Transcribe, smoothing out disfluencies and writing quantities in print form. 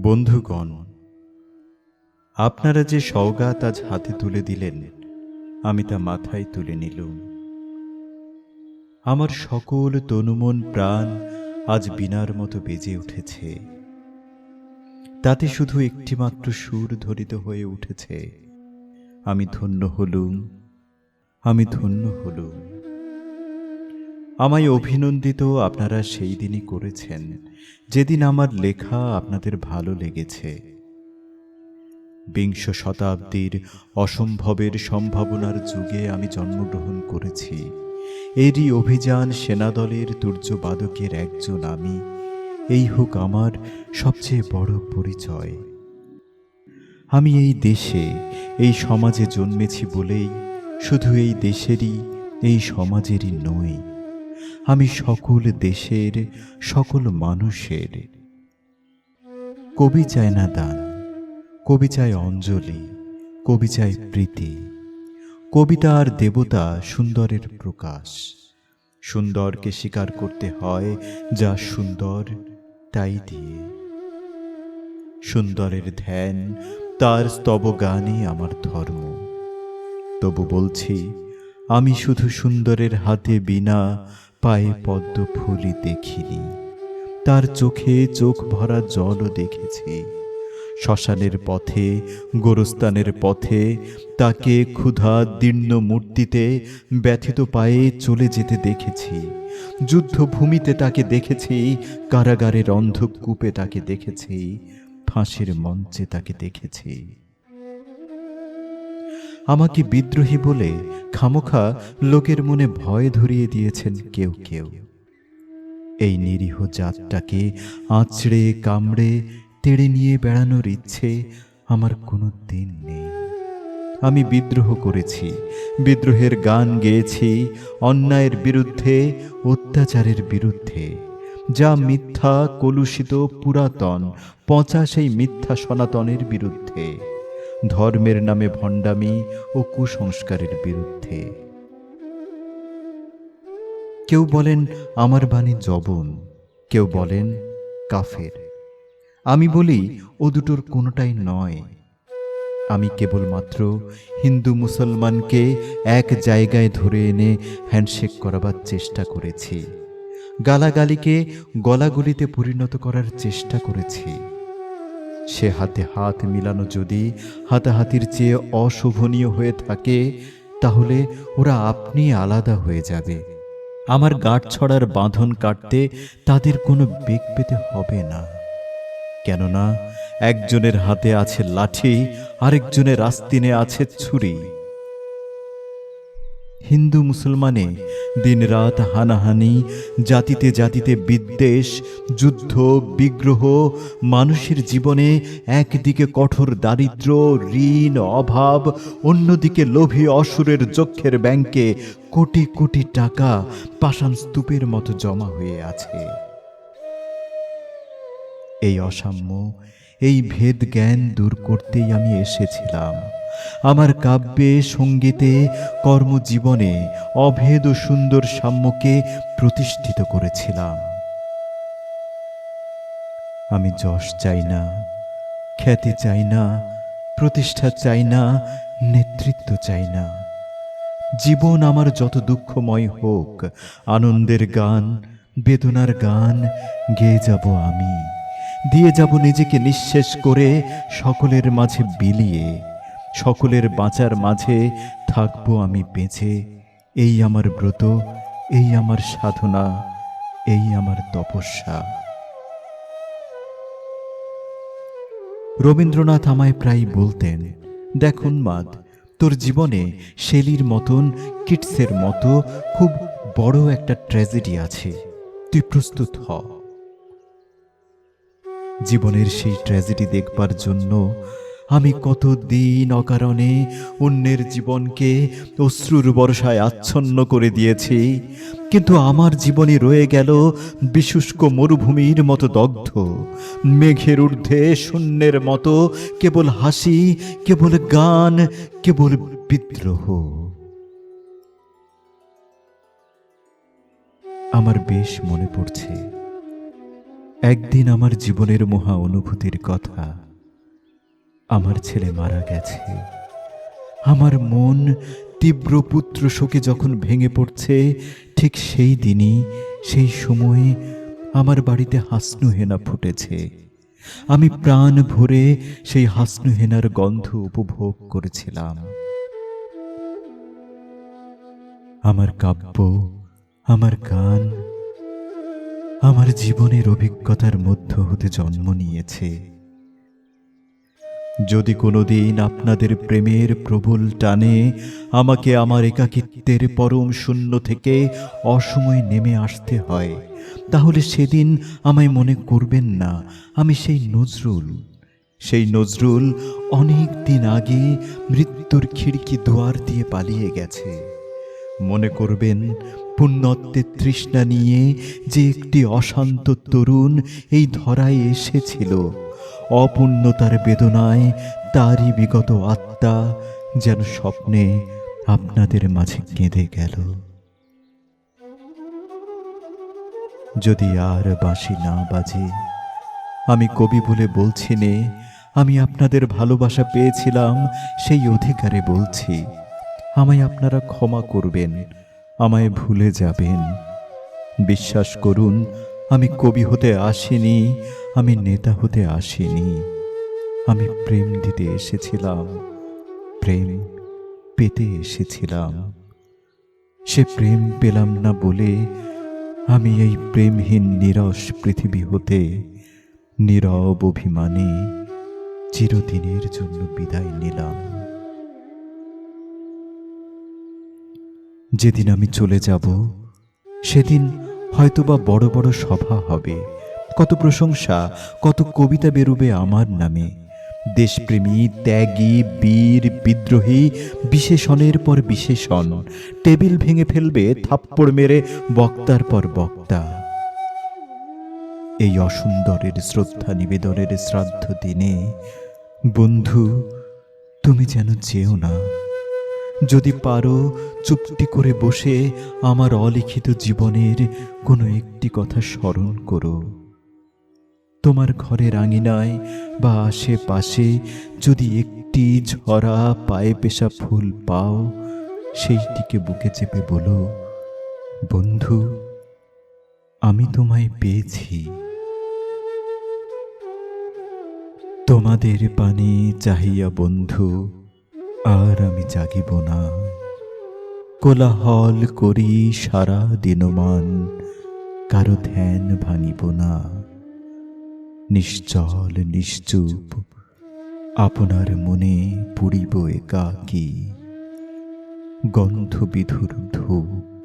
বন্ধুগণ, আপনারা যে সওগাত আজ হাতে তুলে দিলেন, আমি তা মাথায় তুলে নিলুম। আমার সকল তনুমন প্রাণ আজ বীণার মতো বেজে উঠেছে। তাতে শুধু একটিমাত্র সুর ধরিত হয়ে উঠেছে, আমি ধন্য হলুম, আমি ধন্য হলুম। আমায় অভিনন্দিত আপনারা সেই দিনই করেছেন যেদিন আমার লেখা আপনাদের ভালো লেগেছে। বিংশ শতাব্দীর অসম্ভবের সম্ভাবনার যুগে আমি জন্মগ্রহণ করেছি। এরই অভিযান সেনাদলের তুর্যবাদকের একজন আমি, এই হোক আমার সবচেয়ে বড় পরিচয়। আমি এই দেশে, এই সমাজে জন্মেছি বলেই শুধু এই দেশেরই, এই সমাজেরই নই, আমি সকল দেশের, সকল মানুষের। কবি চায় না দান, কবি চায় অঞ্জলি, কবি চায় প্রীতি। কবিতা আর দেবতা সুন্দরের প্রকাশ। সুন্দরকে স্বীকার করতে হয় যা সুন্দর তাই দিয়ে। সুন্দরের ধ্যান, তার স্তব গানই আমার ধর্ম। তবু বলছি, আমি শুধু সুন্দরের হাতে বীণা, পায়ে পদ্ম ফুলই দেখিনি, তার চোখে চোখ ভরা জলও দেখেছি। শ্মশানের পথে, গোরস্তানের পথে তাকে ক্ষুধা দীর্ণ মূর্তিতে ব্যথিত পায়ে চলে যেতে দেখেছি। যুদ্ধভূমিতে তাকে দেখেছি, কারাগারের অন্ধকূপে তাকে দেখেছি, ফাঁসির মঞ্চে তাকে দেখেছি। আমাকে বিদ্রোহী বলে খামোখা লোকের মনে ভয় ধরিয়ে দিয়েছেন কেউ কেউ। এই নিরীহ জাতটাকে আঁচড়ে কামড়ে তেড়ে নিয়ে বেড়ানোর ইচ্ছে আমার কোনো দিন নেই। আমি বিদ্রোহ করেছি, বিদ্রোহের গান গেয়েছি, অন্যায়ের বিরুদ্ধে, অত্যাচারের বিরুদ্ধে। যা মিথ্যা, কলুষিত, পুরাতন, পচা সেই মিথ্যা সনাতনের বিরুদ্ধে, ধর্মের নামে ভণ্ডামি ও কুসংস্কারের বিরুদ্ধে। কেউ বলেন আমার বাণী জবন, কেউ বলেন কাফের। আমি বলি ও দুটোর কোনোটাই নয়। আমি কেবলমাত্র হিন্দু মুসলমানকে এক জায়গায় ধরে এনে হ্যান্ডশেক করাবার চেষ্টা করেছি, গালাগালিকে গলাগলিতে পরিণত করার চেষ্টা করেছি। সে হাতে হাত মিলানো যদি হাতাহাতির চেয়ে অশোভনীয় হয়ে থাকে, তাহলে ওরা আপনি আলাদা হয়ে যাবে। আমার গাঁটছড়ার বাঁধন কাটতে তাদের কোনো বেগ পেতে হবে না, কেননা একজনের হাতে আছে লাঠি, আরেকজনের আস্তিনে আছে ছুরি। হিন্দু মুসলমানে দিনরাত হানাহানি, জাতিতে জাতিতে বিদ্বেষ, যুদ্ধ, বিগ্রহ, মানুষের জীবনে একদিকে কঠোর দারিদ্র্য, ঋণ, অভাব, অন্যদিকে লোভী অসুরের যক্ষের ব্যাংকে কোটি কোটি টাকা পাষাণ স্তূপের মতো জমা হয়ে আছে। এই অসাম্য, এই ভেদ জ্ঞান দূর করতেই আমি এসেছিলাম। আমার কাব্যে, সঙ্গীতে, কর্মজীবনে অভেদ ও সুন্দর সাম্যকে প্রতিষ্ঠিত করেছিলাম। আমি যশ চাই না, খ্যাতি চাই না, প্রতিষ্ঠা চাই না, নেতৃত্ব চাই না। জীবন আমার যত দুঃখময় হোক, আনন্দের গান, বেদনার গান গেয়ে যাব আমি, দিয়ে যাব নিজেকে নিঃশেষ করে সকলের মাঝে বিলিয়ে। সকলের বাঁচার মাঝে থাকবো আমি বেঁচে। এই আমার ব্রত, এই আমার সাধনা, এই আমার তপস্যা। রবীন্দ্রনাথ আমায় প্রায় বলতেন, দেখ উন্মাদ, তোর জীবনে শেলির মতন, কিটসের মতো খুব বড় একটা ট্র্যাজেডি আছে, তুই প্রস্তুত হ। জীবনের সেই ট্র্যাজেডি দেখবার জন্য আমি কতদিন অকারণে অন্যের জীবনকে অশ্রুর বর্ষায় আচ্ছন্ন করে দিয়েছি, কিন্তু আমার জীবনে রয়ে গেল বিশুষ্ক মরুভূমির মতো দগ্ধ, মেঘের ঊর্ধ্বে শূন্যের মতো কেবল হাসি, কেবল গান, কেবল বিদ্রোহ। আমার বেশ মনে পড়ছে, একদিন আমার জীবনের মহা অনুভূতির কথা। আমার ছেলে মারা গেছে। আমার মন তীব্র পুত্র শোকে যখন ভেঙে পড়ছে, ঠিক সেই দিনই, সেই সময়ে আমার বাড়িতে হাসনুহেনা ফুটেছে। আমি প্রাণ ভরে সেই হাসনুহেনার গন্ধ উপভোগ করেছিলাম। আমার কাব্য, আমার গান, আমার জীবনের অভিজ্ঞতার মধ্য হতে জন্ম নিয়েছে। যদি কোনোদিন আপনাদের প্রেমের প্রবল টানে আমাকে আমার একাকিত্বের পরম শূন্য থেকে অসময়ে নেমে আসতে হয়, তাহলে সেদিন আমায় মনে করবেন না আমি সেই নজরুল অনেক দিন আগে মৃত্যুর খিড়কি দুয়ার দিয়ে পালিয়ে গেছে। মনে করবেন পুণ্যত্বের তৃষ্ণা নিয়ে যে একটি অশান্ত তরুণ এই ধরায় এসেছিল, অপূর্ণতার বেদনায় তারই বিগত আত্মা যেন স্বপ্নে আপনাদের মাঝে কেঁদে গেল। যদি আর বাঁশি না বাজে, আমি কবি বলে বলছি নে, আমি আপনাদের ভালোবাসা পেয়েছিলাম সেই অধিকারে বলছি। আমায় আপনারা ক্ষমা করবেন, আমায় ভুলে যাবেন। বিশ্বাস করুন, আমি কবি হতে আসিনি, আমি নেতা হতে আসিনি। আমি প্রেম দিতে এসেছিলাম, প্রেম পেতে এসেছিলাম। সে প্রেম পেলাম না বলে আমি এই প্রেমহীন নীরস পৃথিবী হতে নীরব অভিমানে চিরদিনের জন্য বিদায় নিলাম। যেদিন আমি চলে যাব, সেদিন হয়তোবা বড় বড় সভা হবে, কত প্রশংসা, কত কবিতা বেরোবে আমার নামে। দেশপ্রেমী, ত্যাগী, বীর, বিদ্রোহী, বিশেষণের পর বিশেষণ টেবিল ভেঙে ফেলবে থাপ্পড় মেরে বক্তার পর বক্তা। এই অসুন্দরের শ্রদ্ধা নিবেদনের শ্রাদ্ধ দিনে বন্ধু, তুমি যেন যেও না। যদি পারো চুপটি করে বসে আমার অলিখিত জীবনের কোনো একটি কথা স্মরণ করো। তোমার ঘরের আঙিনায় বা আশেপাশে যদি একটি ঝরা পায়ে পেশা ফুল পাও, সেইটিকে বুকে চেপে বলো, বন্ধু, আমি তোমায় পেয়েছি। তোমাদের পানে চাহিয়া বন্ধু আর আমি জাগিব না। কোলাহল করি সারা দিনমান, কারো ধ্যান ভাঙিব না। নিশ্চল নিশ্চুপ আপনার মনে পুড়িব একাকী, গন্ধবিধুর ধূপ